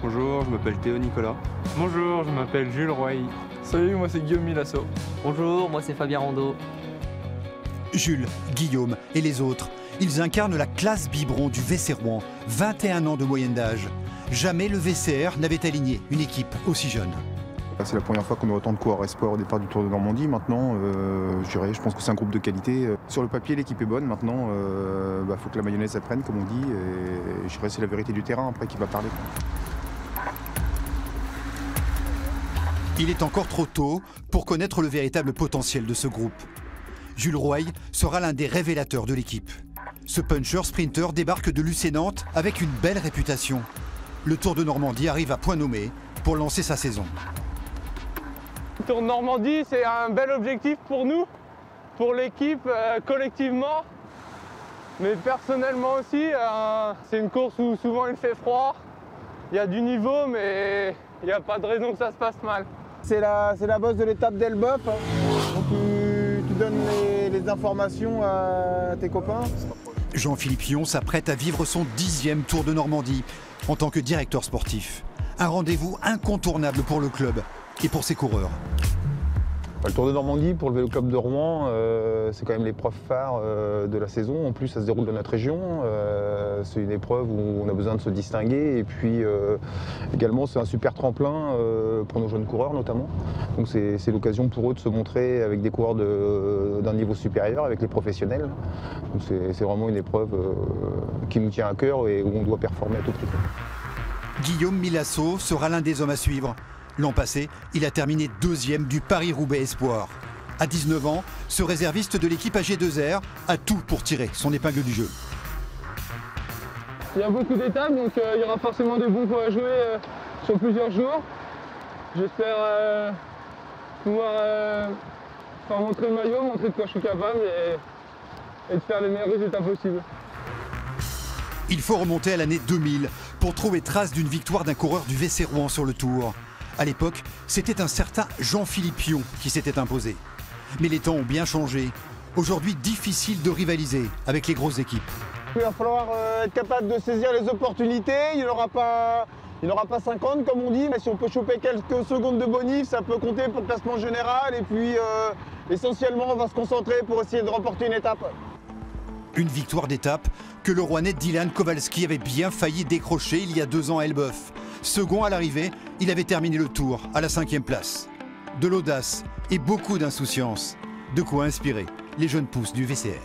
Bonjour, je m'appelle Théo Nicolas. Bonjour, je m'appelle Jules Roy. Salut, moi c'est Guillaume Milasso. Bonjour, moi c'est Fabien Rondeau. Jules, Guillaume et les autres, ils incarnent la classe biberon du VC Rouen, 21 ans de moyenne d'âge. Jamais le VCR n'avait aligné une équipe aussi jeune. C'est la première fois qu'on a autant de coureurs espoirs au départ du Tour de Normandie. Maintenant, je pense que c'est un groupe de qualité. Sur le papier, l'équipe est bonne. Maintenant, faut que la mayonnaise apprenne, comme on dit. Et je dirais c'est la vérité du terrain après qui va parler. Il est encore trop tôt pour connaître le véritable potentiel de ce groupe. Jules Roy sera l'un des révélateurs de l'équipe. Ce puncher-sprinter débarque de l'UC Nantes avec une belle réputation. Le Tour de Normandie arrive à point nommé pour lancer sa saison. Le Tour de Normandie, c'est un bel objectif pour nous, pour l'équipe collectivement, mais personnellement aussi. C'est une course où souvent il fait froid, il y a du niveau, mais il n'y a pas de raison que ça se passe mal. C'est la bosse de l'étape d'Elbeuf, donc tu donnes les informations à tes copains. Jean-Philippe Pion s'apprête à vivre son 10e Tour de Normandie en tant que directeur sportif. Un rendez-vous incontournable pour le club et pour ses coureurs. Le Tour de Normandie pour le Vélo Club de Rouen, c'est quand même l'épreuve phare de la saison. En plus, ça se déroule dans notre région. C'est une épreuve où on a besoin de se distinguer. Et puis également, c'est un super tremplin pour nos jeunes coureurs notamment. Donc c'est l'occasion pour eux de se montrer avec des coureurs d'un niveau supérieur, avec les professionnels. Donc c'est vraiment une épreuve qui nous tient à cœur et où on doit performer à tout prix. Guillaume Milasso sera l'un des hommes à suivre. L'an passé, il a terminé 2e du Paris-Roubaix Espoir. À 19 ans, ce réserviste de l'équipe AG2R a tout pour tirer son épingle du jeu. Il y a beaucoup d'étapes, donc il y aura forcément des bons coups à jouer sur plusieurs jours. J'espère pouvoir faire montrer le maillot, montrer de quoi je suis capable et de faire les meilleurs résultats possibles. Il faut remonter à l'année 2000 pour trouver trace d'une victoire d'un coureur du VC Rouen sur le Tour. À l'époque, c'était un certain Jean-Philippe Pion qui s'était imposé. Mais les temps ont bien changé. Aujourd'hui, difficile de rivaliser avec les grosses équipes. Il va falloir être capable de saisir les opportunités. Il n'aura pas 50 comme on dit, mais si on peut choper quelques secondes de bonus, ça peut compter pour le classement général. Et puis essentiellement, on va se concentrer pour essayer de remporter une étape. Une victoire d'étape que le Rouennais Dylan Kowalski avait bien failli décrocher il y a 2 ans à Elbeuf. Second à l'arrivée, il avait terminé le Tour à la 5e place. De l'audace et beaucoup d'insouciance. De quoi inspirer les jeunes pousses du VCR.